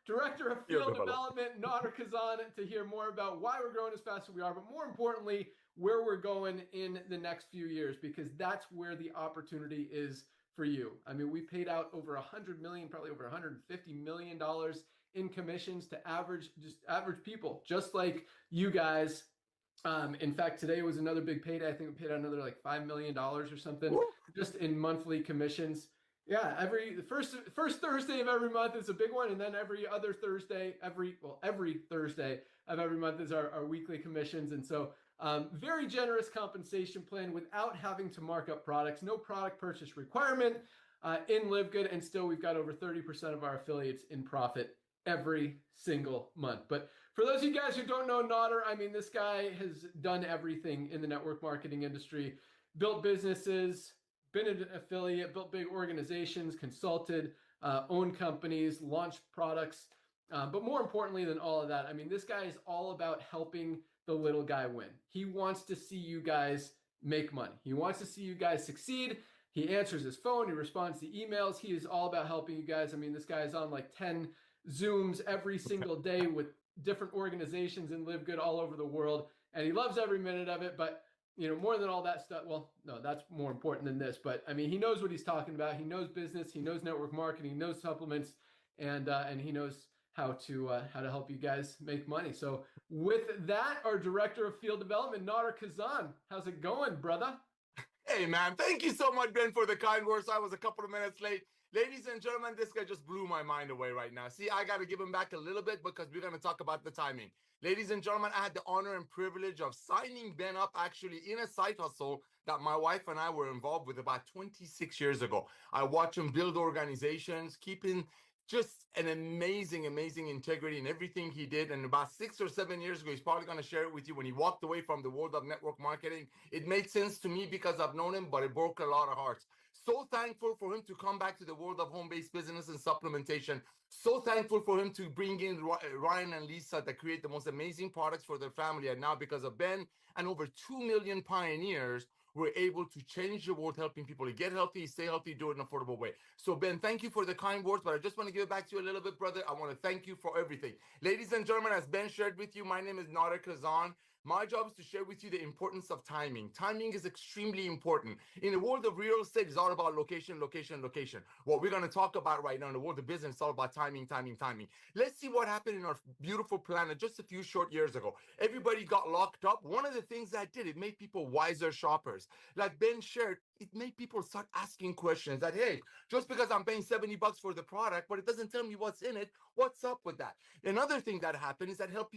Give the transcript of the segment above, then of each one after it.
Director of Field Field development. Development, Nader Kazan, to hear more about why we're growing as fast as we are, but more importantly, where we're going in the next few years, because that's where the opportunity is for you. I mean, we paid out over 100 million, probably over 150 million dollars in commissions to average people, just like you guys. In fact, today was another big payday. I think we paid out another like $5 million or something Woo. just in monthly commissions. Yeah, the first Thursday of every month is a big one, and then every other Thursday, every Thursday of every month is our weekly commissions. And so, very generous compensation plan without having to mark up products. No product purchase requirement in Live Good, and still we've got over 30% of our affiliates in profit every single month. But for those of you guys who don't know Nader, I mean, this guy has done everything in the network marketing industry, built businesses, been an affiliate, built big organizations, consulted, owned companies, launched products. But more importantly than all of that, I mean, this guy is all about helping the little guy win. He wants to see you guys make money. He wants to see you guys succeed. He answers his phone. He responds to emails. He is all about helping you guys. I mean, this guy is on like 10 Zooms every single day with different organizations and Live Good all over the world. And he loves every minute of it. But more than all that stuff. Well, no, that's more important than this. But I mean, he knows what he's talking about. He knows business. He knows network marketing. He knows supplements, and he knows how to help you guys make money. So with that, our director of field development, Nader Kazan, how's it going, brother? Hey, man, thank you so much, Ben, for the kind words. I was a couple of minutes late. Ladies and gentlemen, this guy just blew my mind away right now. See, I got to give him back a little bit because we're going to talk about the timing. Ladies and gentlemen, I had the honor and privilege of signing Ben up actually in a side hustle that my wife and I were involved with about 26 years ago. I watch him build organizations, keeping just an amazing integrity in everything he did. And about 6 or 7 years ago, he's probably going to share it with you when he walked away from the world of network marketing. It made sense to me because I've known him, but it broke a lot of hearts. So thankful for him to come back to the world of home-based business and supplementation. So thankful for him to bring in Ryan and Lisa that create the most amazing products for their family. And now because of Ben and over 2 million pioneers, we're able to change the world, helping people to get healthy, stay healthy, do it in an affordable way. So, Ben, thank you for the kind words, but I just want to give it back to you a little bit, brother. I want to thank you for everything. Ladies and gentlemen, as Ben shared with you, my name is Nader Kazan. My job is to share with you the importance of timing. Timing is extremely important. In the world of real estate, it's all about location. What we're going to talk about right now in the world of business, it's all about timing. Let's see what happened in our beautiful planet just a few short years ago. Everybody got locked up. One of the things that did, it made people wiser shoppers. Like Ben shared, it made people start asking questions that, hey, just because I'm paying $70 for the product, but it doesn't tell me what's in it, what's up with that? Another thing that happened is that help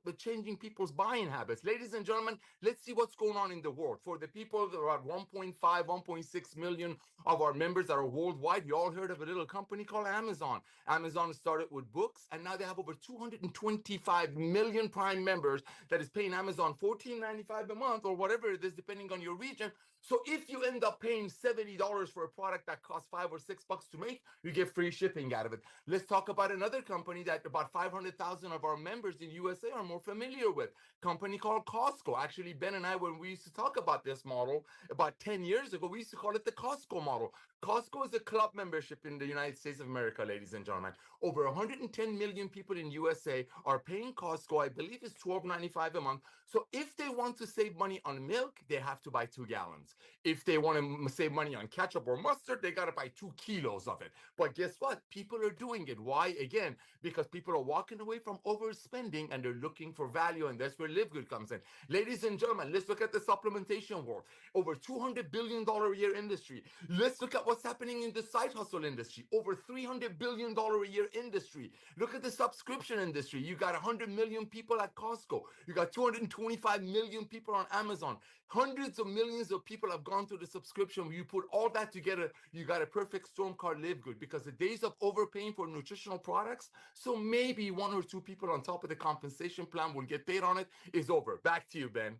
with changing people's buying habits. Ladies and gentlemen, let's see what's going on in the world. For the people, there are 1.5, 1.6 million of our members that are worldwide. You all heard of a little company called Amazon. Amazon started with books, and now they have over 225 million Prime members that is paying Amazon $14.95 a month or whatever it is, depending on your region. So if you end up paying $70 for a product that costs $5 or $6 to make, you get free shipping out of it. Let's talk about another company that about 500,000 of our members in USA are more familiar with. Company called Costco. Actually, Ben and I, when we used to talk about this model about 10 years ago, we used to call it the Costco model. Costco is a club membership in the United States of America, ladies and gentlemen. Over 110 million people in USA are paying Costco. I believe it's $12.95 a month. So if they want to save money on milk, they have to buy 2 gallons. If they want to save money on ketchup or mustard, they got to buy 2 kilos of it. But guess what? People are doing it. Why? Again, because people are walking away from overspending and they're looking for value. And that's where Live Good comes in. Ladies and gentlemen, let's look at the supplementation world. Over $200 billion a year industry. Let's look at what's happening in the side hustle industry. Over $300 billion a year industry. Look at the subscription industry. You got 100 million people at Costco. You got 225 million people on Amazon. Hundreds of millions of people have gone through the subscription. You put all that together, you got a perfect storm called Live Good, because the days of overpaying for nutritional products, so maybe 1 or 2 people on top of the compensation plan will get paid on it, is over. Back to you, Ben.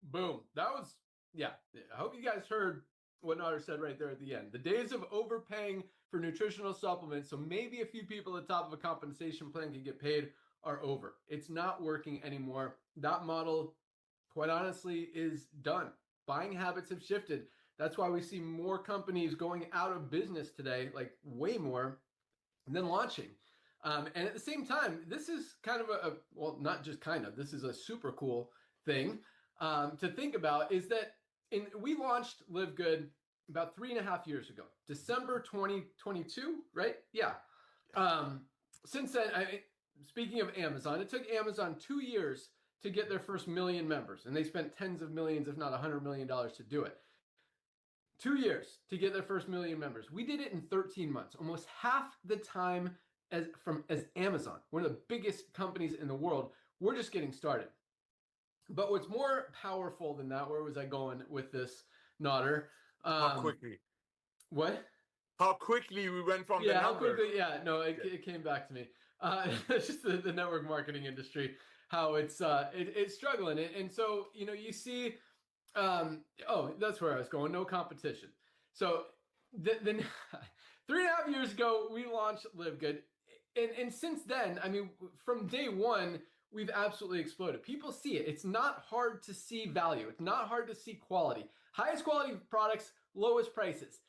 Boom. That was, yeah. I hope you guys heard what Nader said right there at the end. The days of overpaying for nutritional supplements, so maybe a few people at the top of a compensation plan can get paid, are over. It's not working anymore. That model, quite honestly, is done. Buying habits have shifted. That's why we see more companies going out of business today, like way more, than launching. And at the same time, this is kind of well, not just kind of, this is a super cool thing to think about is that we launched Live Good about 3.5 years ago, December 2022, right? Yeah. Since then, speaking of Amazon, it took Amazon 2 years to get their first million members, and they spent tens of millions, if not $100 million to do it. 2 years to get their first million members. We did it in 13 months, almost half the time as Amazon, one of the biggest companies in the world. We're just getting started. But what's more powerful than that, where was I going with this, Nodder? How quickly? What? How quickly we went from the numbers. How quickly, no, it came back to me. It's just the network marketing industry, how it's struggling. And so, you see, that's where I was going, no competition. So then 3.5 years ago, we launched Live Good. And since then, I mean, from day one, we've absolutely exploded. People see it. It's not hard to see value. It's not hard to see quality. Highest quality products, lowest prices.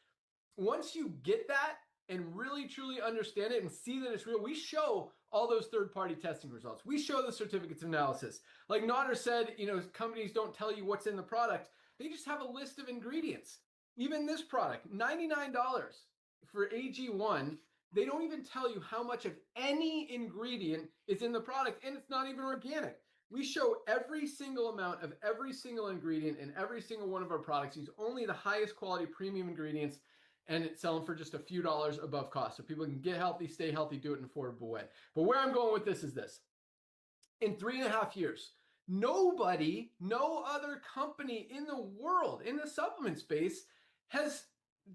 Once you get that and really truly understand it and see that it's real, we show all those third-party testing results. We show the certificates of analysis. Like Nodder said, companies don't tell you what's in the product. They just have a list of ingredients. Even this product, $99 for AG1. They don't even tell you how much of any ingredient is in the product, and it's not even organic. We show every single amount of every single ingredient in every single one of our products. Use only the highest quality premium ingredients, and it's selling for just a few dollars above cost. So people can get healthy, stay healthy, do it in an affordable way. But where I'm going with this is this. In 3.5 years, no other company in the world, in the supplement space, has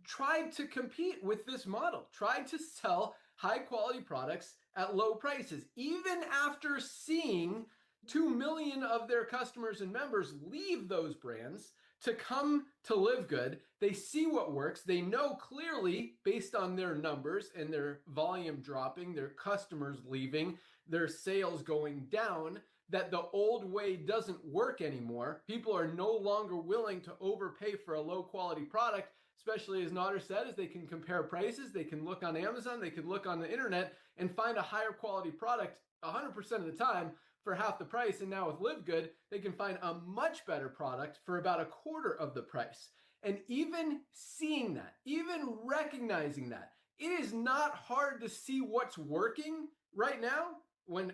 tried to compete with this model, tried to sell high quality products at low prices, even after seeing 2 million of their customers and members leave those brands to come to Live Good. They see what works. They know clearly, based on their numbers and their volume dropping, their customers leaving, their sales going down, that the old way doesn't work anymore. People are no longer willing to overpay for a low quality product, especially as Nodder said, as they can compare prices. They can look on Amazon, they can look on the internet and find a higher quality product 100% of the time for half the price. And now with Live Good, they can find a much better product for about a quarter of the price. And even seeing that, even recognizing that, it is not hard to see what's working right now. When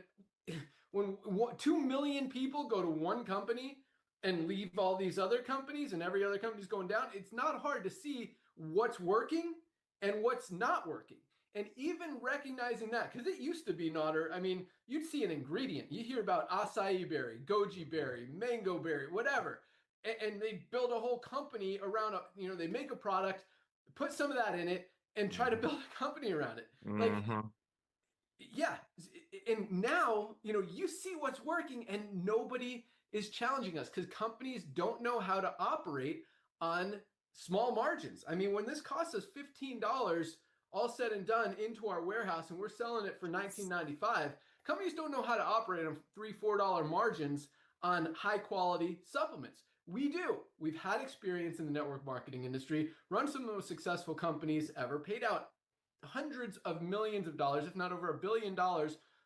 2 million people go to one company and leave all these other companies and every other company's going down, it's not hard to see what's working and what's not working. And even recognizing that, because it used to be, Nodder, I mean, you'd see an ingredient. You hear about acai berry, goji berry, mango berry, whatever. And they build a whole company around, they make a product, put some of that in it, and try to build a company around it. Like, yeah. And now, you see what's working and nobody is challenging us because companies don't know how to operate on small margins. I mean, when this costs us $15 all said and done into our warehouse and we're selling it for $19.95, companies don't know how to operate on $3-4 margins on high quality supplements. We do. We've had experience in the network marketing industry, run some of the most successful companies ever, paid out hundreds of millions of dollars, if not over $1 billion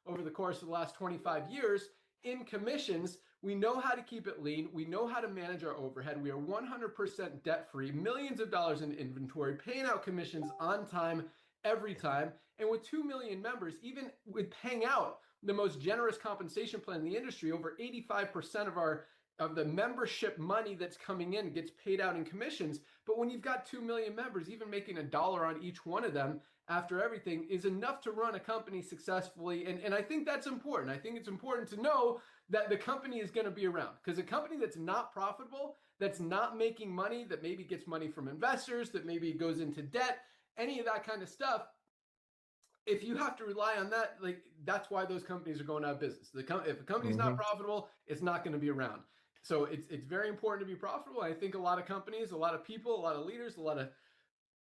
over the course of the last 25 years in commissions. We know how to keep it lean. We know how to manage our overhead. We are 100% debt-free, millions of dollars in inventory, paying out commissions on time, every time. And with 2 million members, even with paying out the most generous compensation plan in the industry, over 85% of the membership money that's coming in gets paid out in commissions. But when you've got 2 million members, even making $1 on each one of them after everything is enough to run a company successfully. And I think that's important. I think it's important to know that the company is going to be around, because a company that's not profitable, that's not making money, that maybe gets money from investors, that maybe goes into debt, any of that kind of stuff, if you have to rely on that, like, that's why those companies are going out of business. If a company's not profitable, it's not going to be around. So it's very important to be profitable. I think a lot of companies, a lot of people, a lot of leaders, a lot of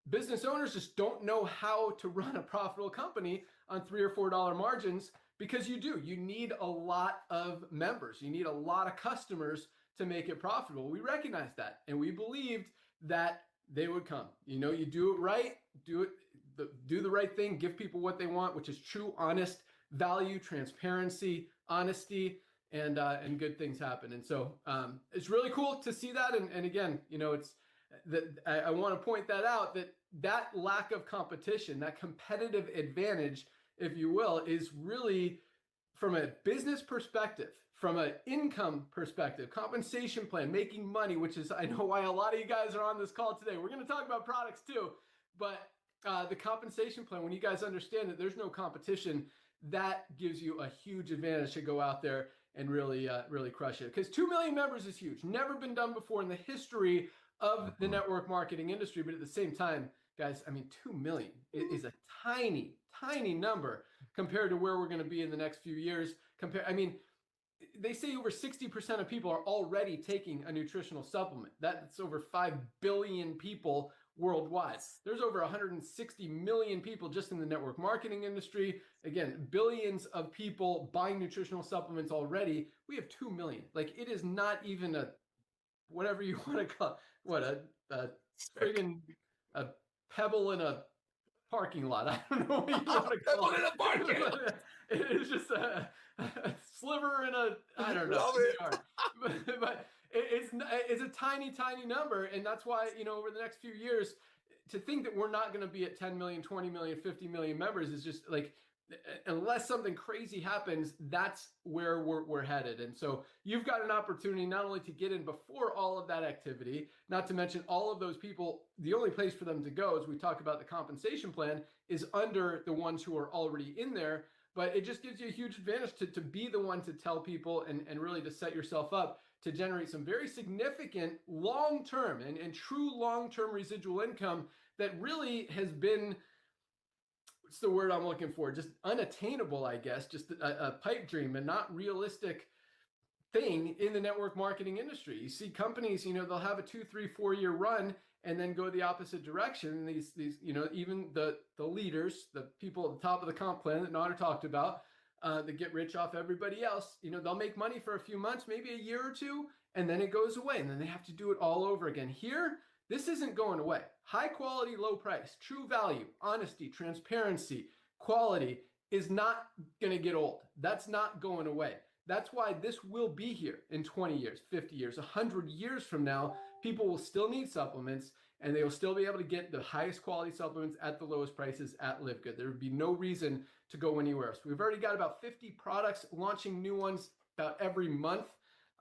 business owners just don't know how to run a profitable company on $3 or $4 margins, because you need a lot of members. You need a lot of customers to make it profitable. We recognize that. And we believed that they would come. You do it right, do it do the right thing, give people what they want, which is true, honest value, transparency, honesty, and good things happen. And so it's really cool to see that. And again, it's that I want to point that out, that lack of competition, that competitive advantage, if you will, is really, from a business perspective, from an income perspective, compensation plan, making money, which is, I know why a lot of you guys are on this call today. We're going to talk about products too, but the compensation plan, when you guys understand that there's no competition, that gives you a huge advantage to go out there and really crush it. Because 2 million members is huge. Never been done before in the history of the network marketing industry. But at the same time, guys, I mean, 2 million is a tiny, tiny number compared to where we're going to be in the next few years. They say over 60% of people are already taking a nutritional supplement. That's over 5 billion people worldwide. There's over 160 million people just in the network marketing industry. Again, billions of people buying nutritional supplements already. We have 2 million. Like, it is not even a, whatever you want to call, a friggin' a pebble in a parking lot. I don't know what you want to call it. In a parking lot. It is just a sliver in a, I don't know. But it's a tiny, tiny number. And that's why, over the next few years, to think that we're not going to be at 10 million, 20 million, 50 million members is just like, unless something crazy happens, that's where we're headed. And so you've got an opportunity not only to get in before all of that activity, not to mention all of those people, the only place for them to go, as we talk about the compensation plan, is under the ones who are already in there. But it just gives you a huge advantage to be the one to tell people and really to set yourself up to generate some very significant long-term and true long-term residual income that really has been, what's the word I'm looking for? Just unattainable, I guess, just a pipe dream and not realistic thing in the network marketing industry. You see companies, they'll have a 2, 3, 4 year run and then go the opposite direction. And these, even the leaders, the people at the top of the comp plan that Nader talked about, that get rich off everybody else, they'll make money for a few months, maybe a year or two, and then it goes away. And then they have to do it all over again. Here, this isn't going away. High quality, low price, true value, honesty, transparency, quality is not going to get old. That's not going away. That's why this will be here in 20 years, 50 years, 100 years from now. People will still need supplements, and they will still be able to get the highest quality supplements at the lowest prices at Live Good. There would be no reason to go anywhere else. We've already got about 50 products, launching new ones about every month,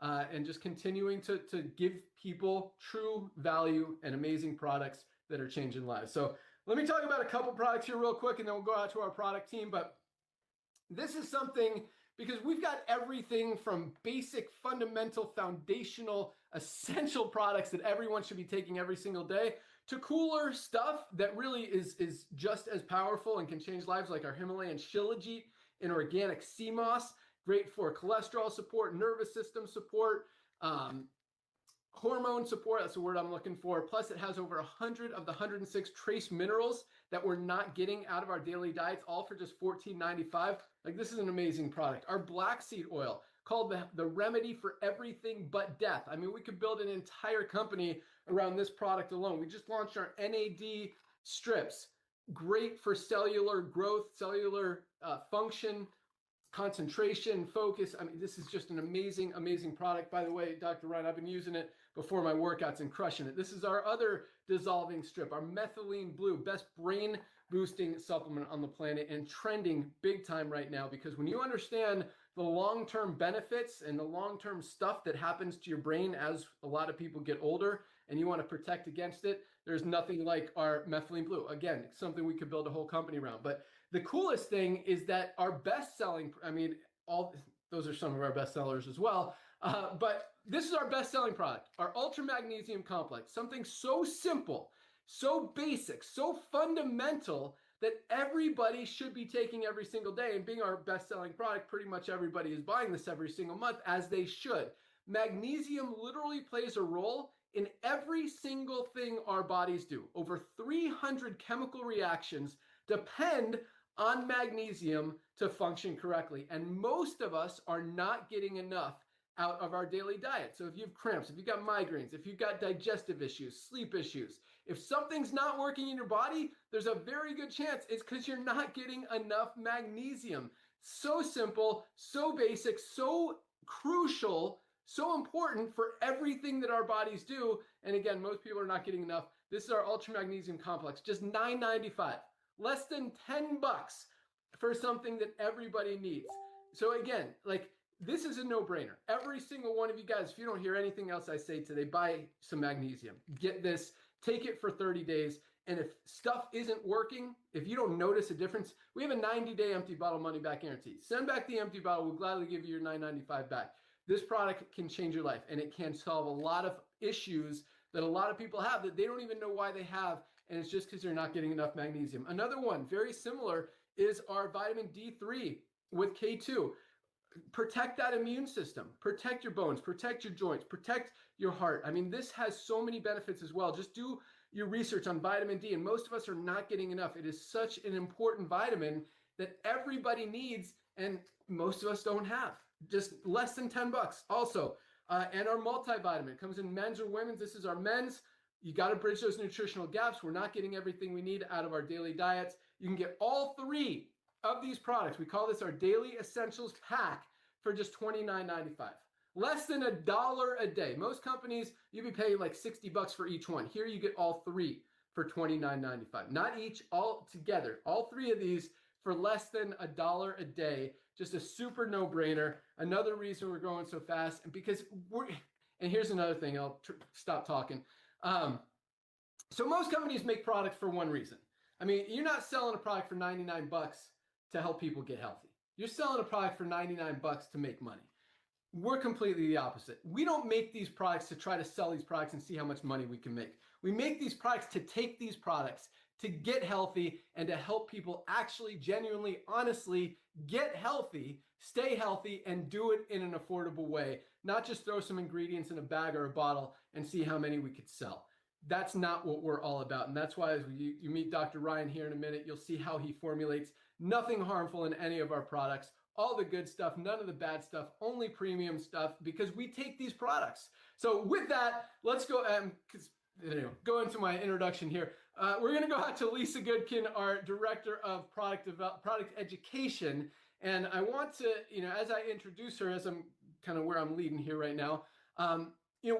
and just continuing to give people true value and amazing products that are changing lives. So let me talk about a couple products here real quick, and then we'll go out to our product team. But this is something, because we've got everything from basic, fundamental, foundational, essential products that everyone should be taking every single day, to cooler stuff that really is just as powerful and can change lives, like our Himalayan Shilajit and organic sea moss, great for cholesterol support, nervous system support, hormone support. That's the word I'm looking for. Plus, it has over 100 of the 106 trace minerals that we're not getting out of our daily diets, all for just $14.95. Like, this is an amazing product. Our black seed oil, called the remedy for everything but death. I mean, we could build an entire company around this product alone. We just launched our NAD strips. Great for cellular growth, cellular function, concentration, focus. I mean, this is just an amazing, amazing product. By the way, Dr. Ryan, I've been using it before my workouts and crushing it. This is our other dissolving strip, our methylene blue, best brain boosting supplement on the planet, and trending big time right now, because when you understand the long-term benefits and the long-term stuff that happens to your brain as a lot of people get older and you want to protect against it, there's nothing like our methylene blue. Again, something we could build a whole company around. But the coolest thing is that our best-selling, all those are some of our best sellers as well, but this is our best-selling product, our Ultra Magnesium Complex, something so simple, so basic, so fundamental that everybody should be taking every single day. And being our best-selling product, pretty much everybody is buying this every single month, as they should. Magnesium literally plays a role in every single thing our bodies do. Over 300 chemical reactions depend on magnesium to function correctly. And most of us are not getting enough out of our daily diet. So if you have cramps, if you've got migraines, if you've got digestive issues, sleep issues, If something's not working in your body, there's a very good chance it's because you're not getting enough magnesium. So simple, so basic, so crucial, so important for everything that our bodies do. And again, most people are not getting enough. This is our Ultra Magnesium Complex, just $9.95, less than $10 for something that everybody needs. So again, like, this is a no-brainer. Every single one of you guys, if you don't hear anything else I say today, buy some magnesium. Get this, take it for 30 days. And if stuff isn't working, if you don't notice a difference, we have a 90-day empty bottle money back guarantee. Send back the empty bottle. We'll gladly give you your $9.95 back. This product can change your life, and it can solve a lot of issues that a lot of people have that they don't even know why they have, and it's just because they're not getting enough magnesium. Another one, very similar, is our vitamin D3 with K2. Protect that immune system, protect your bones, protect your joints, protect your heart. I mean, this has so many benefits as well. Just do your research on vitamin D, and most of us are not getting enough. It is such an important vitamin that everybody needs, and most of us don't have. Just less than $10 also. And our multivitamin comes in men's or women's. This is our men's. You got to bridge those nutritional gaps. We're not getting everything we need out of our daily diets. You can get all three of these products. We call this our Daily Essentials Pack for just $29.95. Less than $1 a day. Most companies, you'd be paying like $60 for each one. Here you get all three for $29.95. Not each, all together. All three of these for less than $1 a day. Just a super no-brainer. Another reason we're growing so fast, and because and here's another thing, I'll stop talking. So most companies make products for one reason. I mean, you're not selling a product for $99 to help people get healthy. You're selling a product for $99 to make money. We're completely the opposite. We don't make these products to try to sell these products and see how much money we can make. We make these products to take these products to get healthy and to help people actually, genuinely, honestly get healthy, stay healthy, and do it in an affordable way. Not just throw some ingredients in a bag or a bottle and see how many we could sell. That's not what we're all about. And that's why as you meet Dr. Ryan here in a minute, you'll see how he formulates nothing harmful in any of our products. All the good stuff, none of the bad stuff, only premium stuff, because we take these products. So with that, let's go go into my introduction here. We're going to go out to Lisa Goodkin, our Director of Product Education. And I want to, as I introduce her, as I'm kind of where I'm leading here right now,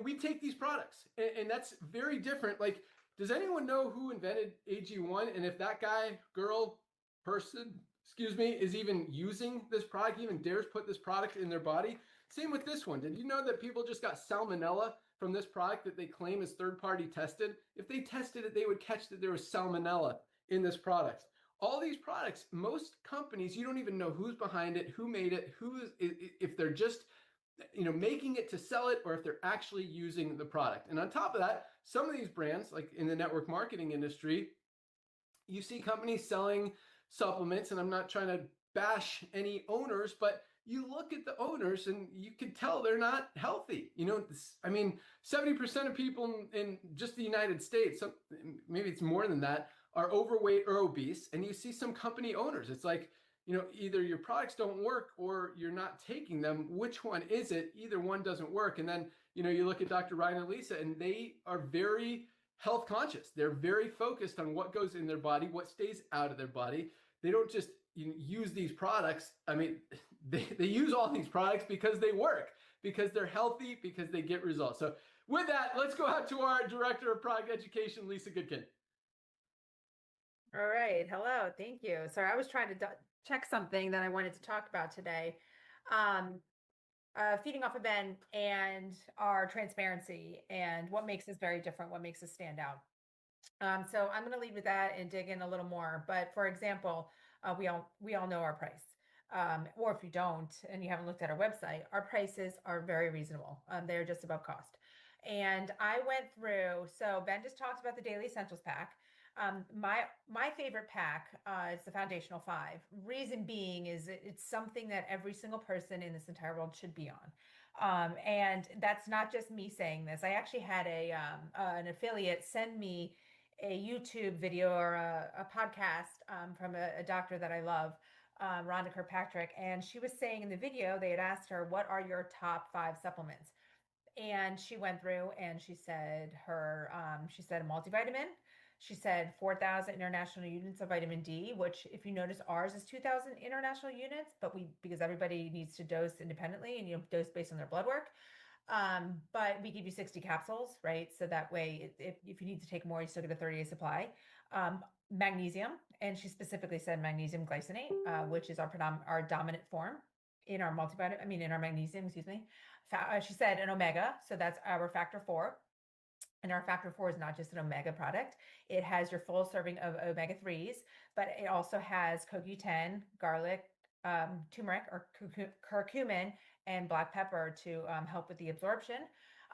we take these products, and that's very different. Like, does anyone know who invented AG1? And if that guy, girl, person, is even using this product, even dares put this product in their body? Same with this one. Did you know that people just got salmonella from this product that they claim is third-party tested? If they tested it, they would catch that there was salmonella in this product. All these products, most companies, you don't even know who's behind it, who made it, if they're just making it to sell it, or if they're actually using the product. And on top of that, some of these brands, like in the network marketing industry, you see companies selling supplements, and I'm not trying to bash any owners, but you look at the owners and you can tell they're not healthy. 70% of people in just the United States, maybe it's more than that, are overweight or obese. And you see some company owners, it's like, either your products don't work or you're not taking them. Which one is it? Either one doesn't work. And then, you look at Dr. Ryan and Lisa, and they are very health conscious. They're very focused on what goes in their body, what stays out of their body. They don't just use these products. I mean, they use all these products because they work, because they're healthy, because they get results. So with that, let's go out to our Director of Product Education, Lisa Goodkin. All right. Hello. Thank you. Sorry, I was trying to check something that I wanted to talk about today. Feeding off of Ben and our transparency and what makes us very different, what makes us stand out. So I'm going to lead with that and dig in a little more. But for example, we all know our price. Or if you don't, and you haven't looked at our website, our prices are very reasonable. They're just about cost. And I went through, so Ben just talked about the Daily Essentials Pack. My favorite pack is the Foundational 5. Reason being is it's something that every single person in this entire world should be on. And that's not just me saying this. I actually had an affiliate send me a YouTube video or a podcast from a doctor that I love, Rhonda Kirkpatrick. And she was saying in the video, they had asked her, what are your top 5 supplements? And she went through and she said she said a multivitamin. She said 4,000 international units of vitamin D, which if you notice ours is 2,000 international units, but because everybody needs to dose independently and you know, dose based on their blood work. But we give you 60 capsules, right? So that way, if you need to take more, you still get a 30-day supply. Magnesium, and she specifically said magnesium glycinate, which is our dominant form in our multivitamin, I mean, in our magnesium, excuse me. She said an omega, so that's our factor 4. And our factor 4 is not just an omega product. It has your full serving of omega 3s, but it also has CoQ10, garlic, turmeric or curcumin, and black pepper to help with the absorption.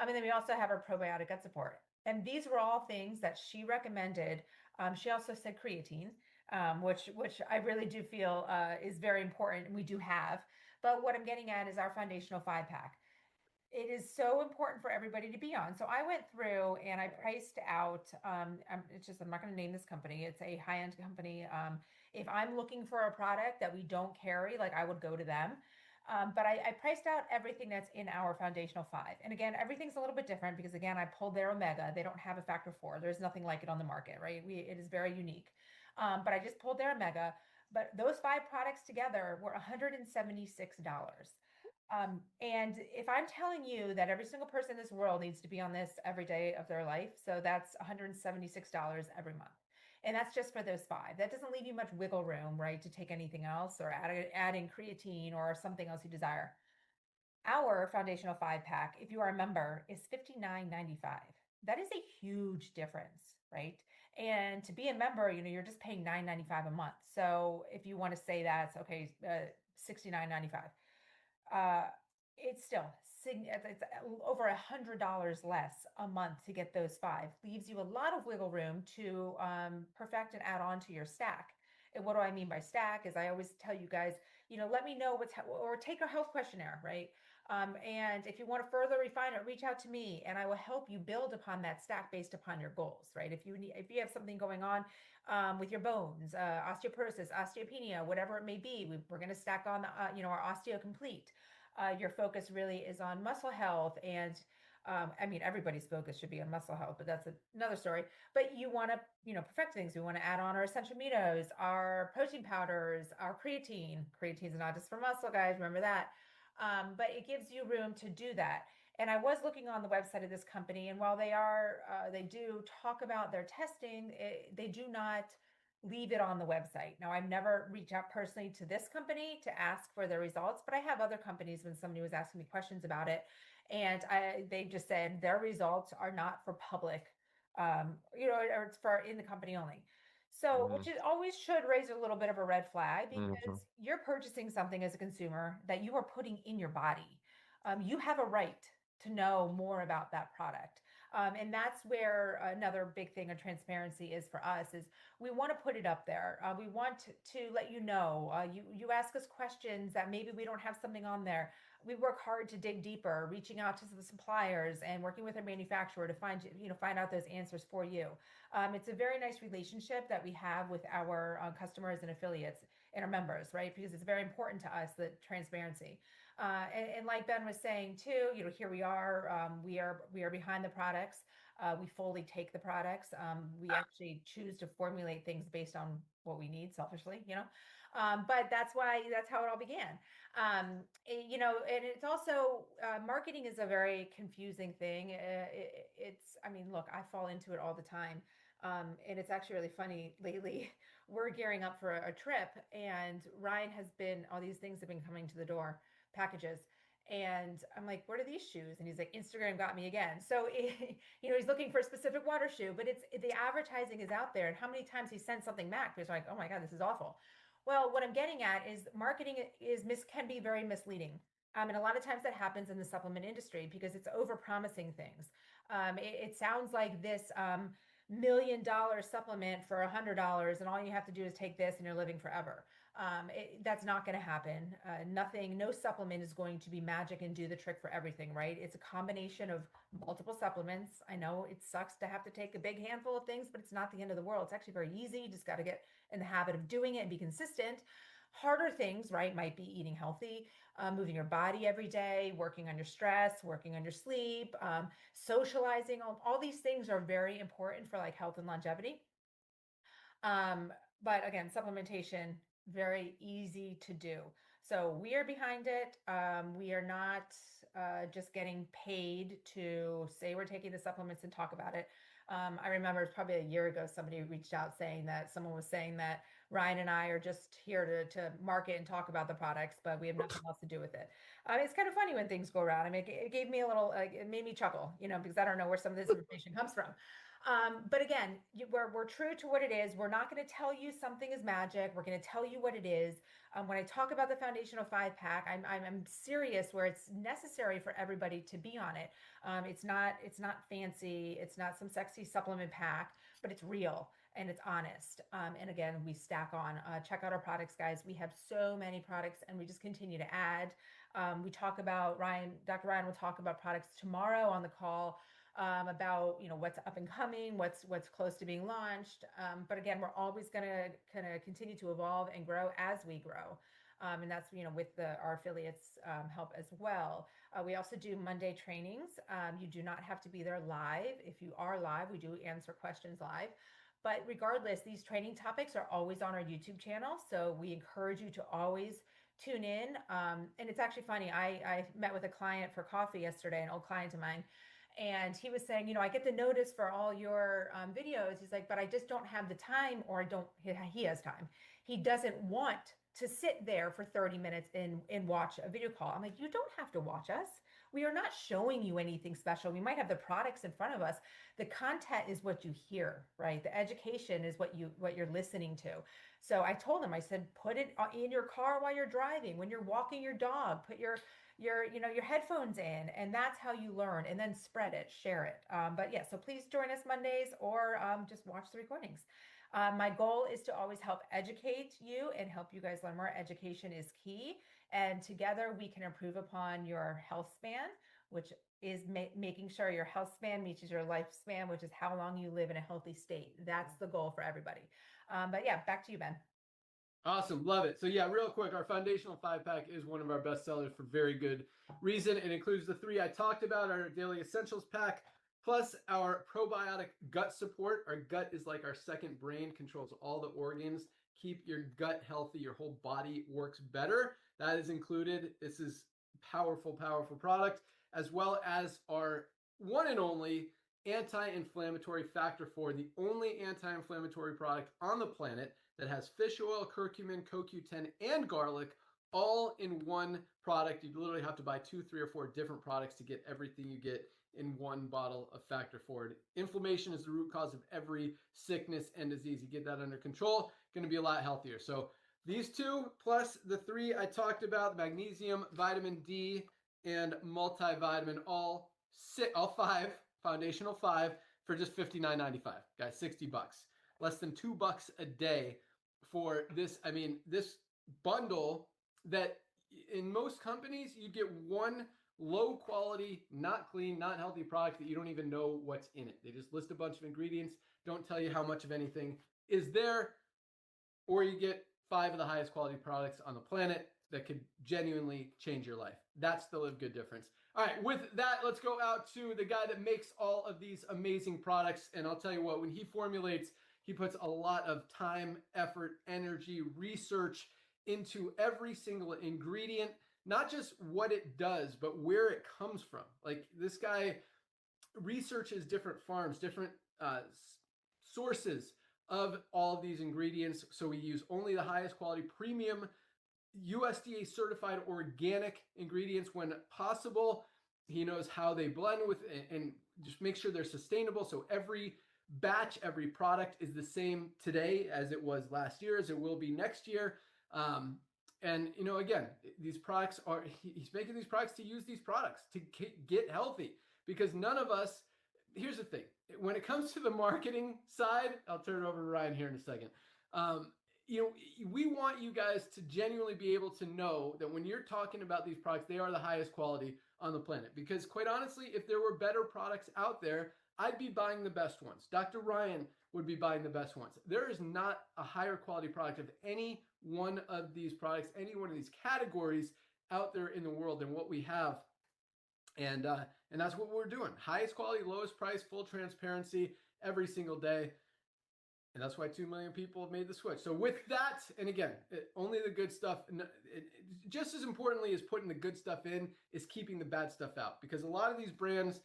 And then we also have our probiotic gut support. And these were all things that she recommended. She also said creatine, which I really do feel is very important, and we do have. But what I'm getting at is our foundational 5-pack. It is so important for everybody to be on. So I went through and I priced out. I'm not going to name this company. It's a high end company. If I'm looking for a product that we don't carry, like I would go to them. But I priced out everything that's in our foundational 5. And again, everything's a little bit different because again, I pulled their omega. They don't have a factor 4. There's nothing like it on the market, right? It is very unique. But I just pulled their omega. But those 5 products together were $176. And if I'm telling you that every single person in this world needs to be on this every day of their life, so that's $176 every month. And that's just for those 5. That doesn't leave you much wiggle room, right, to take anything else or adding creatine or something else you desire. Our foundational 5-pack, if you are a member, is $59.95. That is a huge difference, right? And to be a member, you know, you're just paying $9.95 a month. So if you want to say that's okay, $69.95. uh, it's still it's over $100 less a month to get those 5. Leaves you a lot of wiggle room to perfect and add on to your stack. And what do I mean by stack? Is I always tell you guys, you know, let me know or take a health questionnaire, right? And if you want to further refine it, reach out to me, and I will help you build upon that stack based upon your goals, right? If you have something going on with your bones, osteoporosis, osteopenia, whatever it may be, we're going to stack on our Osteo Complete. Your focus really is on muscle health and I mean, everybody's focus should be on muscle health, but that's another story. But you want to, you know, perfect things. We want to add on our essential aminos, our protein powders, our creatine. Creatine is not just for muscle, guys. Remember that. But it gives you room to do that. And I was looking on the website of this company, and while they do talk about their testing, they do not leave it on the website. Now, I've never reached out personally to this company to ask for their results, but I have other companies when somebody was asking me questions about it, and they just said their results are not for public, or it's for in the company only. So, Mhm, which it always should raise a little bit of a red flag mhm, because you're purchasing something as a consumer that you are putting in your body. You have a right to know more about that product. And that's where another big thing of transparency is for us is we want to put it up there. We want to let you know. You ask us questions that maybe we don't have something on there. We work hard to dig deeper, reaching out to the suppliers and working with our manufacturer to find out those answers for you. It's a very nice relationship that we have with our customers and affiliates and our members, right? Because it's very important to us, the transparency. And like Ben was saying too, you know, here we are. We are behind the products. We fully take the products. We actually choose to formulate things based on what we need selfishly, you know. But that's how it all began. And it's also marketing is a very confusing thing. I mean, look, I fall into it all the time. And it's actually really funny lately. We're gearing up for a trip, and Ryan has been, all these things have been coming to the door, packages. And I'm like, what are these shoes? And he's like, Instagram got me again. So, he's looking for a specific water shoe, but the advertising is out there. And how many times he sent something back because like, oh my God, this is awful. Well, what I'm getting at is marketing can be very misleading. And a lot of times that happens in the supplement industry because it's over promising things. It sounds like this $1 million supplement for $100, and all you have to do is take this and you're living forever. That's not going to happen. No supplement is going to be magic and do the trick for everything, right? It's a combination of multiple supplements. I know it sucks to have to take a big handful of things, but it's not the end of the world. It's actually very easy. You just got to get in the habit of doing it and be consistent. Harder things, right, might be eating healthy, moving your body every day, working on your stress, working on your sleep, socializing. All these things are very important for like health and longevity. Um, but again, supplementation, very easy to do. So we are behind it. We are not just getting paid to say we're taking the supplements and talk about it. I remember it's probably a year ago, somebody reached out saying that someone was saying that Ryan and I are just here to market and talk about the products, but we have nothing else to do with it. It's kind of funny when things go around. I mean, it gave me a little, it made me chuckle, because I don't know where some of this information comes from. But again, we're true to what it is. We're not going to tell you something is magic. We're going to tell you what it is. When I talk about the foundational 5-pack, I'm serious where it's necessary for everybody to be on it. It's not fancy. It's not some sexy supplement pack, but it's real and it's honest. And again, we stack on. Check out our products, guys. We have so many products, and we just continue to add. We talk about Dr. Ryan will talk about products tomorrow on the call, about what's up and coming, what's close to being launched. But again, we're always going to kind of continue to evolve and grow as we grow. And that's with our affiliates help as well. We also do Monday trainings. You do not have to be there live. If you are live, we do answer questions live. But regardless, these training topics are always on our YouTube channel. So we encourage you to always tune in. And it's actually funny. I met with a client for coffee yesterday, an old client of mine. And he was saying, I get the notice for all your videos. He's like, but I just don't have the time, or he has time. He doesn't want to sit there for 30 minutes and watch a video call. I'm like, you don't have to watch us. We are not showing you anything special. We might have the products in front of us. The content is what you hear, right? The education is what you're listening to. So I told him, I said, put it in your car while you're driving, when you're walking your dog, put your headphones in, and that's how you learn, and then spread it, share it. But yeah, so please join us Mondays, or just watch the recordings. My goal is to always help educate you and help you guys learn more. Education is key, and together we can improve upon your health span, which is making sure your health span meets your lifespan, which is how long you live in a healthy state. That's the goal for everybody. But yeah, back to you, Ben. Awesome. Love it. So yeah, real quick, our foundational 5-pack is one of our best sellers for very good reason. It includes the 3 I talked about, our daily essentials pack, plus our probiotic gut support. Our gut is like our second brain, controls all the organs. Keep your gut healthy. Your whole body works better. That is included. This is powerful, powerful product, as well as our one and only anti-inflammatory factor 4, the only anti-inflammatory product on the planet that has fish oil, curcumin, CoQ10, and garlic all in one product. You literally have to buy 2, 3, or 4 different products to get everything you get in one bottle of Factor 4. Inflammation is the root cause of every sickness and disease. You get that under control, going to be a lot healthier. So these 2 plus the 3 I talked about, magnesium, vitamin D, and multivitamin, all 5, foundational 5, for just $59.95. Guys, $60. Less than $2 a day for this. I mean, this bundle that in most companies you get one low quality, not clean, not healthy product that you don't even know what's in it. They just list a bunch of ingredients, don't tell you how much of anything is there, or you get 5 of the highest quality products on the planet that could genuinely change your life. That's the Live Good difference. All right, with that, let's go out to the guy that makes all of these amazing products. And I'll tell you what, when he formulates, he puts a lot of time, effort, energy, research into every single ingredient, not just what it does, but where it comes from. Like, this guy researches different farms, different sources of all of these ingredients. So we use only the highest quality, premium, USDA certified organic ingredients when possible. He knows how they blend with and just make sure they're sustainable. So every batch, every product is the same today as it was last year, as it will be next year. And again, these products he's making these products to use these products to get healthy, because none of us, here's the thing, when it comes to the marketing side, I'll turn it over to Ryan here in a second. We want you guys to genuinely be able to know that when you're talking about these products, they are the highest quality on the planet. Because quite honestly, if there were better products out there, I'd be buying the best ones. Dr. Ryan would be buying the best ones. There is not a higher quality product of any one of these products, any one of these categories out there in the world than what we have. And that's what we're doing. Highest quality, lowest price, full transparency every single day. And that's why 2 million people have made the switch. So with that, and again, only the good stuff, just as importantly as putting the good stuff in is keeping the bad stuff out. Because a lot of these brands,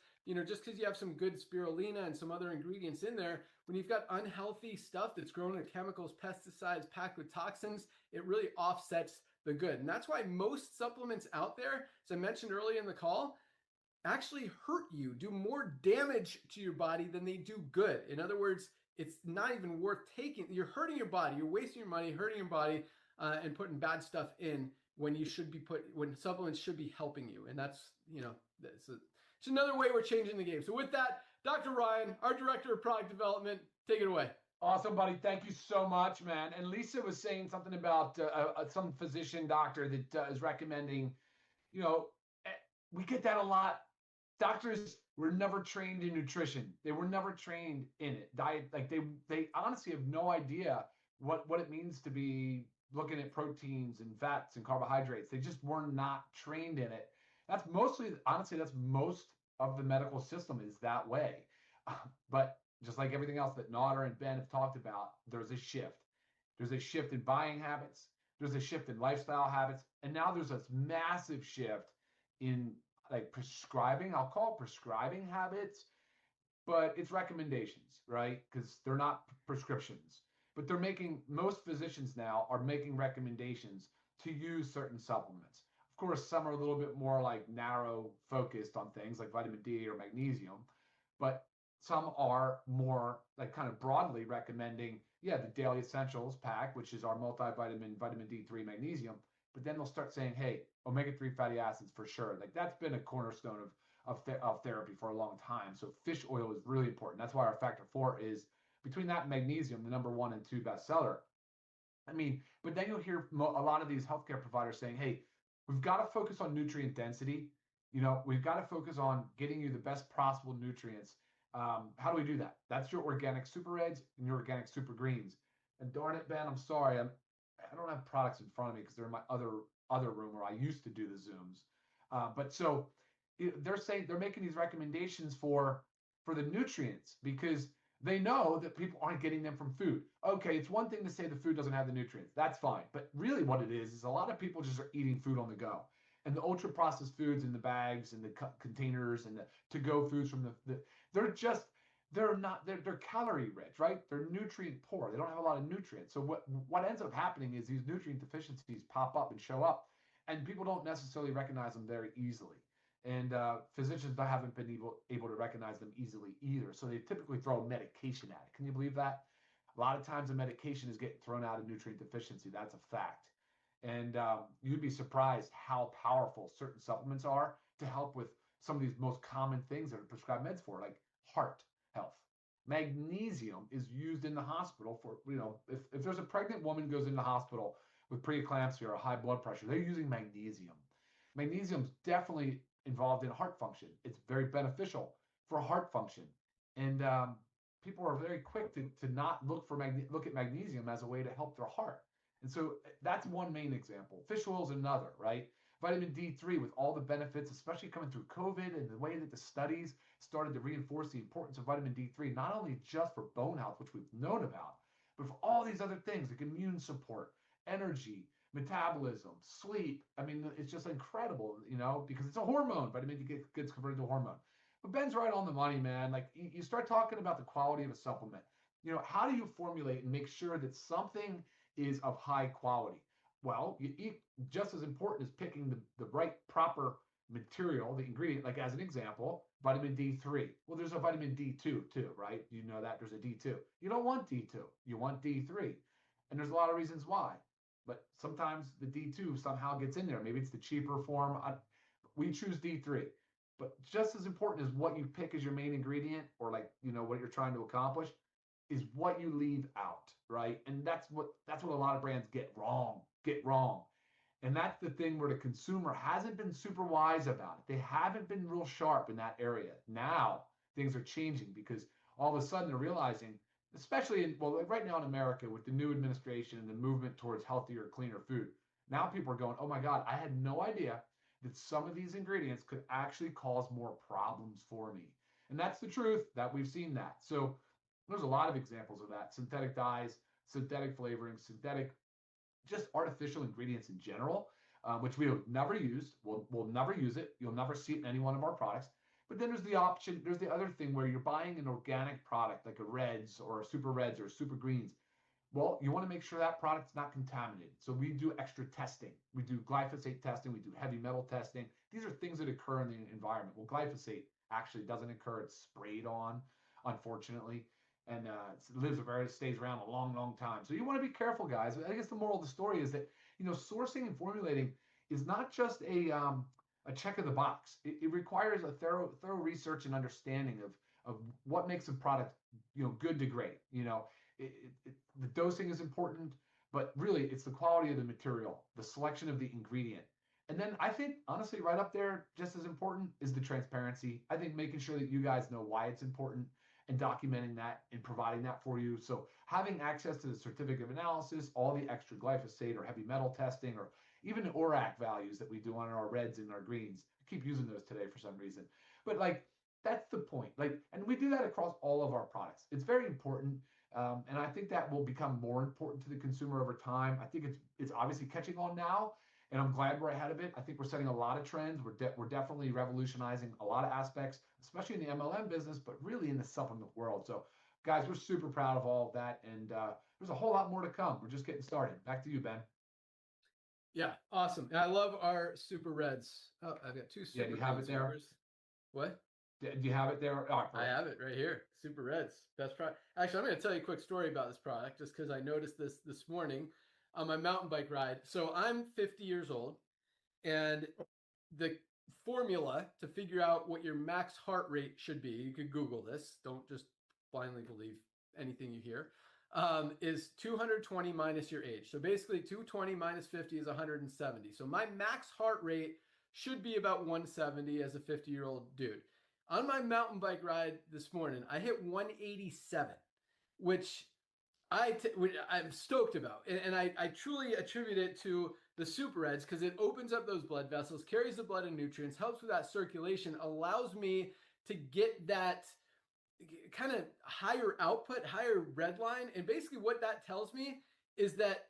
just because you have some good spirulina and some other ingredients in there, when you've got unhealthy stuff that's grown with chemicals, pesticides, packed with toxins, it really offsets the good. And that's why most supplements out there, as I mentioned earlier in the call, actually hurt you, do more damage to your body than they do good. In other words, it's not even worth taking. You're hurting your body. You're wasting your money, hurting your body, and putting bad stuff in when when supplements should be helping you. And that's, it's another way we're changing the game. So with that, Dr. Ryan, our director of product development, take it away. Awesome, buddy. Thank you so much, man. And Lisa was saying something about some physician doctor that is recommending, we get that a lot. Doctors were never trained in nutrition. They were never trained in it. Diet, like they honestly have no idea what it means to be looking at proteins and fats and carbohydrates. They just were not trained in it. That's most of the medical system is that way. But just like everything else that Nader and Ben have talked about, there's a shift. There's a shift in buying habits. There's a shift in lifestyle habits. And now there's this massive shift in prescribing. I'll call it prescribing habits, but it's recommendations, right? Because they're not prescriptions. But most physicians now are making recommendations to use certain supplements. Of course, some are a little bit more narrow focused on things like vitamin D or magnesium, but some are more kind of broadly recommending, the Daily Essentials pack, which is our multivitamin, vitamin D3, magnesium. But then they'll start saying, hey, omega-3 fatty acids for sure. That's been a cornerstone of therapy for a long time. So fish oil is really important. That's why our factor 4 is, between that and magnesium, the number 1 and 2 bestseller. But then you'll hear a lot of these healthcare providers saying, hey, we've got to focus on nutrient density. We've got to focus on getting you the best possible nutrients. How do we do that? That's your organic super reds and your organic super greens. And darn it, Ben, I'm sorry. I don't have products in front of me because they're in my other room where I used to do the Zooms. But so they're making these recommendations for the nutrients because they know that people aren't getting them from food. Okay, it's one thing to say the food doesn't have the nutrients. That's fine. But really what it is a lot of people just are eating food on the go. And the ultra processed foods in the bags and the containers and the to-go foods from they're calorie rich, right? They're nutrient poor. They don't have a lot of nutrients. So what ends up happening is these nutrient deficiencies pop up and show up, and people don't necessarily recognize them very easily. And physicians haven't been able to recognize them easily either. So they typically throw medication at it. Can you believe that? A lot of times a medication is getting thrown out of nutrient deficiency. That's a fact. And you'd be surprised how powerful certain supplements are to help with some of these most common things that are prescribed meds for, like heart health. Magnesium is used in the hospital for, if there's a pregnant woman goes into the hospital with preeclampsia or high blood pressure, they're using magnesium. Magnesium's definitely involved in heart function. It's very beneficial for heart function. And people are very quick to not look at magnesium as a way to help their heart. And so that's one main example. Fish oil is another, right? Vitamin D3 with all the benefits, especially coming through COVID and the way that the studies started to reinforce the importance of vitamin D3, not only just for bone health, which we've known about, but for all these other things like immune support, energy, metabolism, sleep. It's just incredible, because it's a hormone. Vitamin D gets converted to a hormone. But Ben's right on the money, man. You start talking about the quality of a supplement. How do you formulate and make sure that something is of high quality? Well, you eat just as important as picking the right proper material, the ingredient, like as an example, vitamin D3. Well, there's a vitamin D2 too, right? You know that there's a D2. You don't want D2, you want D3. And there's a lot of reasons why. But sometimes the D2 somehow gets in there. Maybe it's the cheaper form. We choose D3. But just as important as what you pick as your main ingredient or what you're trying to accomplish is what you leave out, right? And that's what a lot of brands get wrong. And that's the thing where the consumer hasn't been super wise about it. They haven't been real sharp in that area. Now things are changing because all of a sudden they're realizing especially in, well, like right now in America with the new administration and the movement towards healthier, cleaner food. Now people are going, oh my God, I had no idea that some of these ingredients could actually cause more problems for me. And that's the truth that we've seen that. So there's a lot of examples of that: synthetic dyes, synthetic flavorings, synthetic, just artificial ingredients in general, which we have never used. We'll never use it. You'll never see it in any one of our products. But then there's the option, there's the other thing where you're buying an organic product like a Reds or a Super Reds or Super Greens. Well, you want to make sure that product's not contaminated. So we do extra testing. We do glyphosate testing. We do heavy metal testing. These are things that occur in the environment. Well, glyphosate actually doesn't occur. It's sprayed on, unfortunately, and it stays around a long, long time. So you want to be careful, guys. I guess the moral of the story is that, sourcing and formulating is not just a check of the box. It requires a thorough research and understanding of what makes a product, good to great. The dosing is important, but really it's the quality of the material, the selection of the ingredient. And then I think, honestly, right up there, just as important is the transparency. I think making sure that you guys know why it's important and documenting that and providing that for you. So having access to the certificate of analysis, all the extra glyphosate or heavy metal testing, or even the ORAC values that we do on our reds and our greens. I keep using those today for some reason. But that's the point. And we do that across all of our products. It's very important. And I think that will become more important to the consumer over time. I think it's obviously catching on now, and I'm glad we're ahead of it. I think we're setting a lot of trends. We're definitely revolutionizing a lot of aspects, especially in the MLM business, but really in the supplement world. So, guys, we're super proud of all of that, and there's a whole lot more to come. We're just getting started. Back to you, Ben. Yeah, awesome. And I love our Super Reds. Oh, I've got two Super do you have it there? What? Do you have it there? Oh, I have it right here. Super Reds, best product. Actually, I'm going to tell you a quick story about this product just because I noticed this morning on my mountain bike ride. So I'm 50 years old, and the formula to figure out what your max heart rate should be, you could Google this. Don't just blindly believe anything you hear. Is 220 minus your age. So basically 220 minus 50 is 170. So my max heart rate should be about 170 as a 50-year-old dude. On my mountain bike ride this morning, I hit 187, which I'm stoked about. And I truly attribute it to the Super Reds because it opens up those blood vessels, carries the blood and nutrients, helps with that circulation, allows me to get that kind of higher output, higher red line. And basically what that tells me is that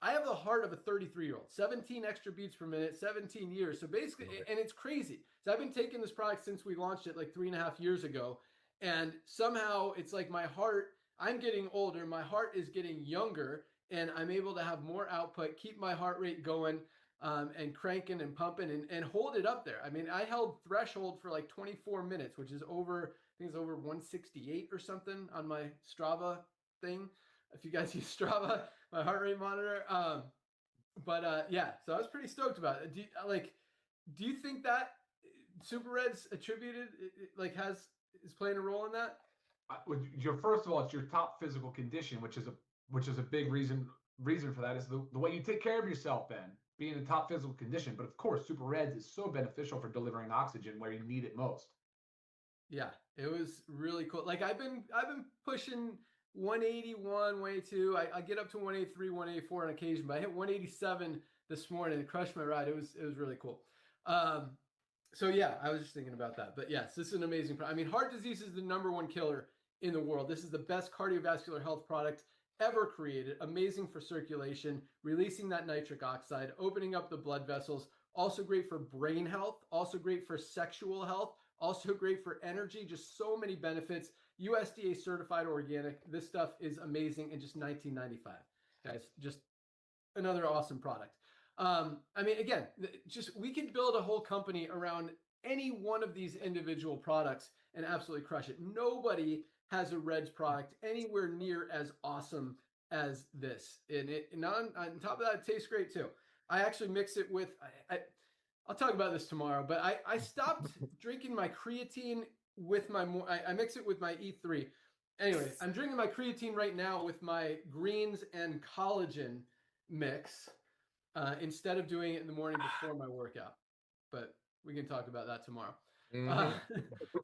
I have the heart of a 33-year-old, 17 extra beats per minute, 17 years. So basically, and it's crazy. So I've been taking this product since we launched it like 3.5 years ago. And somehow it's like my heart, I'm getting older, my heart is getting younger, and I'm able to have more output, keep my heart rate going, and cranking and pumping and hold it up there. I mean, I held threshold for like 24 minutes, which is over, I think it's over 168 or something on my Strava thing. If you guys use Strava, my heart rate monitor. Yeah, so I was pretty stoked about it. Do you think that Super Reds attributed is playing a role in that? First of all, it's your top physical condition, which is a big reason for that is the way you take care of yourself, Ben, being in top physical condition. But of course, Super Reds is so beneficial for delivering oxygen where you need it most. Yeah, it was really cool. Like I've been pushing 181, 182. I get up to 183, 184 on occasion, but I hit 187 this morning and crushed my ride. It was really cool. So yeah, I was just thinking about that. But yes, this is an amazing product. I mean, heart disease is the #1 killer in the world. This is the best cardiovascular health product ever created. Amazing for circulation, releasing that nitric oxide, opening up the blood vessels. Also great for brain health, also great for sexual health, also great for energy, just so many benefits. USDA certified organic. This stuff is amazing in just $19.95. Guys, just another awesome product. I mean, again, we could build a whole company around any one of these individual products and absolutely crush it. Nobody has a Reds product anywhere near as awesome as this. And on top of that, it tastes great too. I actually mix it with, I'll talk about this tomorrow, but I stopped drinking my creatine with I mix it with my E3. Anyway, I'm drinking my creatine right now with my greens and collagen mix instead of doing it in the morning before my workout. But we can talk about that tomorrow. So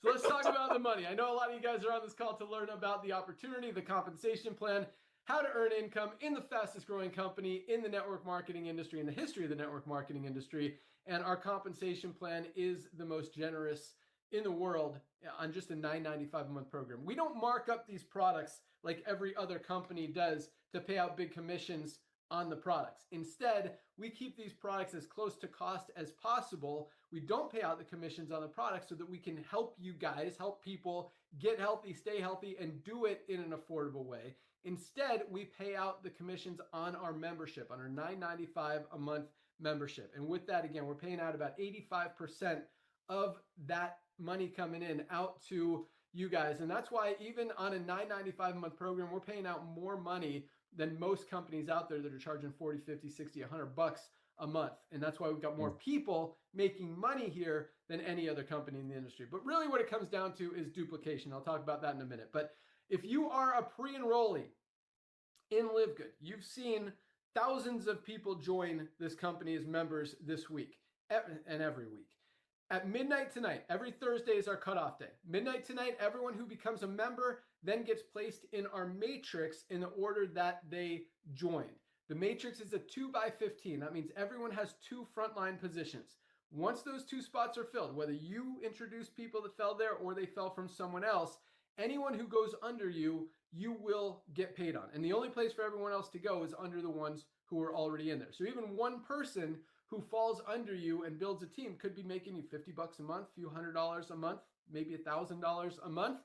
let's talk about the money. I know a lot of you guys are on this call to learn about the opportunity, the compensation plan, how to earn income in the fastest growing company in the network marketing industry, in the history of the network marketing industry. And our compensation plan is the most generous in the world on just a $9.95 a month program. We don't mark up these products like every other company does to pay out big commissions on the products. Instead, we keep these products as close to cost as possible. We don't pay out the commissions on the products so that we can help you guys, help people get healthy, stay healthy, and do it in an affordable way. Instead, we pay out the commissions on our membership, on our $9.95 a month membership. And with that, again, we're paying out about 85% of that money coming in out to you guys. And that's why even on a $9.95 a month program, we're paying out more money than most companies out there that are charging 40, 50, 60, 100 bucks a month. And that's why we've got more people making money here than any other company in the industry. But really what it comes down to is duplication. I'll talk about that in a minute. But if you are a pre-enrollee in LiveGood, you've seen thousands of people join this company as members this week and every week. At midnight tonight, every Thursday is our cutoff day. Midnight tonight, everyone who becomes a member then gets placed in our matrix in the order that they joined. The matrix is a 2x15. That means everyone has 2 frontline positions. Once those 2 spots are filled, whether you introduce people that fell there or they fell from someone else, anyone who goes under you, you will get paid on. And the only place for everyone else to go is under the ones who are already in there. So even one person who falls under you and builds a team could be making you 50 bucks a month, a few $100 a month, maybe $1,000 a month.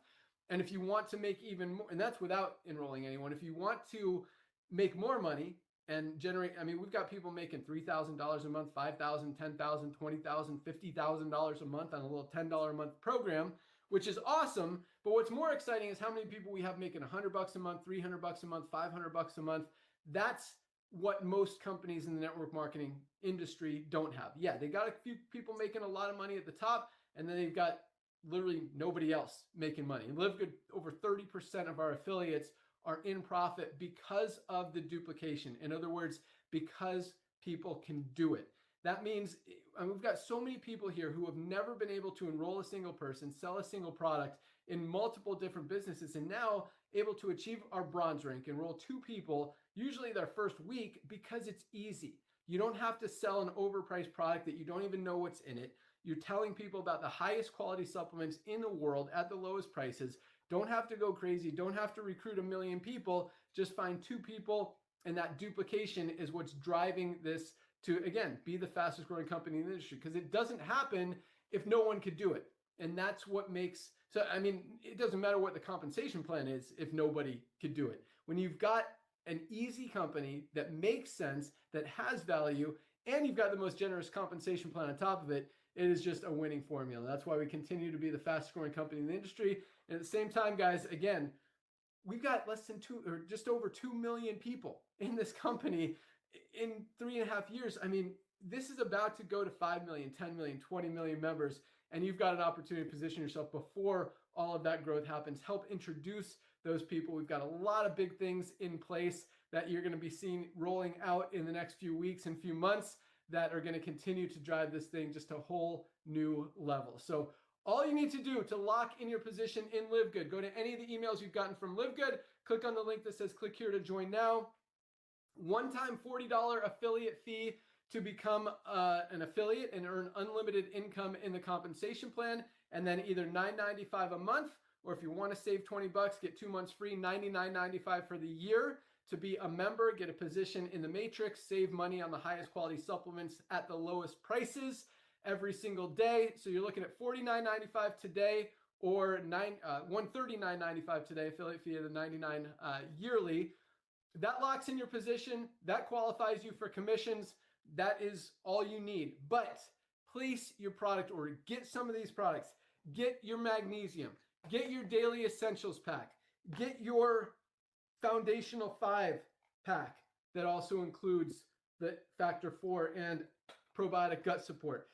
And if you want to make even more, and that's without enrolling anyone, if you want to make more money and generate, I mean, we've got people making $3,000 a month, $5,000, $10,000, $20,000, $50,000 a month on a little $10 a month program, which is awesome. But what's more exciting is how many people we have making 100 bucks a month, 300 bucks a month, 500 bucks a month. That's what most companies in the network marketing industry don't have. Yeah, they got a few people making a lot of money at the top, and then they've got literally nobody else making money. In LiveGood, over 30% of our affiliates are in profit because of the duplication. In other words, because people can do it. That means we've got so many people here who have never been able to enroll a single person, sell a single product in multiple different businesses, and now able to achieve our bronze rank, enroll 2 people, usually their first week, because it's easy. You don't have to sell an overpriced product that you don't even know what's in it. You're telling people about the highest quality supplements in the world at the lowest prices. Don't have to go crazy. Don't have to recruit 1 million people. Just find 2 people, and that duplication is what's driving this to, again, be the fastest growing company in the industry, because it doesn't happen if no one could do it. And that's what makes, so, I mean, it doesn't matter what the compensation plan is if nobody could do it. When you've got an easy company that makes sense, that has value, and you've got the most generous compensation plan on top of it, it is just a winning formula. That's why we continue to be the fastest growing company in the industry. And at the same time, guys, again, we've got less than 2 or just over 2 million people in this company in 3.5 years. I mean, this is about to go to 5 million, 10 million, 20 million members, and you've got an opportunity to position yourself before all of that growth happens. Help introduce those people. We've got a lot of big things in place that you're going to be seeing rolling out in the next few weeks and few months that are going to continue to drive this thing just a whole new level. So all you need to do to lock in your position in LiveGood, go to any of the emails you've gotten from LiveGood, click on the link that says click here to join now. One-time $40 affiliate fee to become an affiliate and earn unlimited income in the compensation plan, and then either $9.95 a month, or if you want to save 20 bucks, get 2 months free, $99.95 for the year to be a member, get a position in the matrix, save money on the highest quality supplements at the lowest prices every single day. So you're looking at $49.95 today, or $139.95 today, affiliate fee of the $99 yearly. That locks in your position. That qualifies you for commissions. That is all you need. But place your product order. Get some of these products. Get your magnesium. Get your daily essentials pack. Get your foundational 5 pack that also includes the factor 4 and probiotic gut support.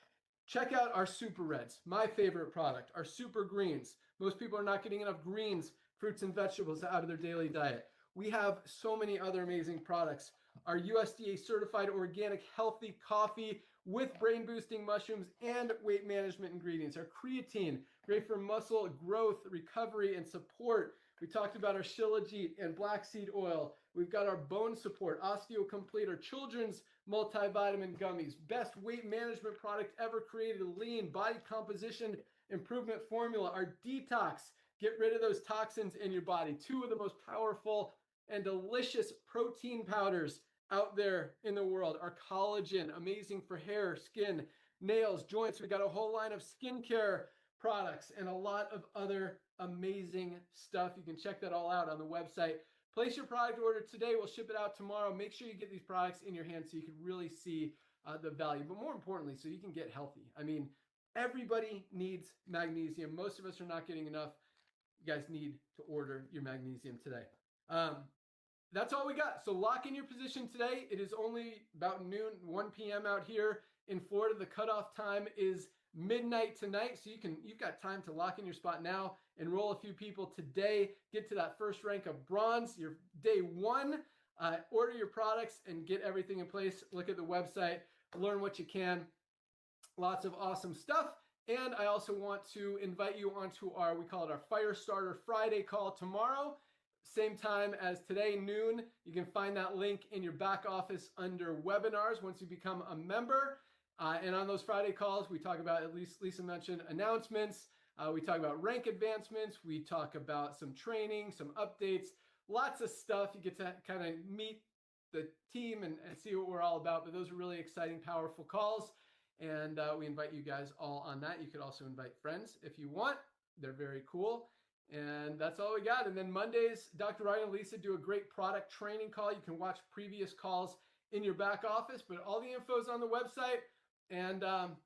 Check out our super reds, my favorite product, our super greens. Most people are not getting enough greens, fruits and vegetables out of their daily diet. We have so many other amazing products. Our USDA certified organic healthy coffee with brain boosting mushrooms and weight management ingredients. Our creatine, great for muscle growth, recovery, and support. We talked about our Shilajit and black seed oil. We've got our bone support, OsteoComplete, our children's multivitamin gummies, best weight management product ever created, lean body composition improvement formula, our detox, get rid of those toxins in your body. Two of the most powerful and delicious protein powders out there in the world. Our collagen, amazing for hair, skin, nails, joints. We got a whole line of skincare products and a lot of other amazing stuff. You can check that all out on the website. Place your product order today. We'll ship it out tomorrow. Make sure you get these products in your hands so you can really see the value, but more importantly, so you can get healthy. I mean, everybody needs magnesium. Most of us are not getting enough. You guys need to order your magnesium today. That's all we got. So lock in your position today. It is only about noon, 1 p.m. out here in Florida. The cutoff time is midnight tonight. So you've got time to lock in your spot now, enroll a few people today, get to that first rank of bronze, your day one, order your products and get everything in place. Look at the website, learn what you can. Lots of awesome stuff. And I also want to invite you onto we call it our Firestarter Friday call tomorrow. Same time as today, noon. You can find that link in your back office under webinars once you become a member. And on those Friday calls, we talk about, at least Lisa mentioned, announcements. We talk about rank advancements. We talk about some training, some updates, lots of stuff. You get to kind of meet the team and see what we're all about. But those are really exciting, powerful calls. And we invite you guys all on that. You could also invite friends if you want. They're very cool. And that's all we got. And then Mondays, Dr. Ryan and Lisa do a great product training call. You can watch previous calls in your back office, but all the info is on the website. And and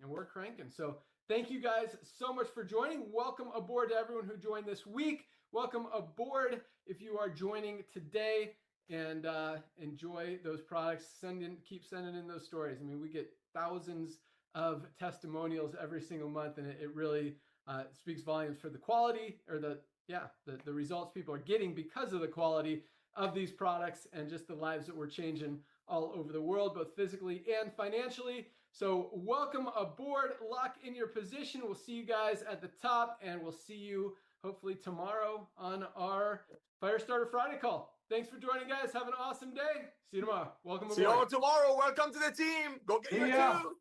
we're cranking. So thank you guys so much for joining. Welcome aboard to everyone who joined this week. Welcome aboard if you are joining today, and enjoy those products. Keep sending in those stories. I mean, we get thousands of testimonials every single month, and it really speaks volumes for the quality, or the results people are getting because of the quality of these products and just the lives that we're changing all over the world, both physically and financially. So welcome aboard, lock in your position. We'll see you guys at the top, and we'll see you hopefully tomorrow on our Firestarter Friday call. Thanks for joining, guys. Have an awesome day. See you tomorrow. Welcome aboard. See you all tomorrow. Welcome to the team. Go get your two.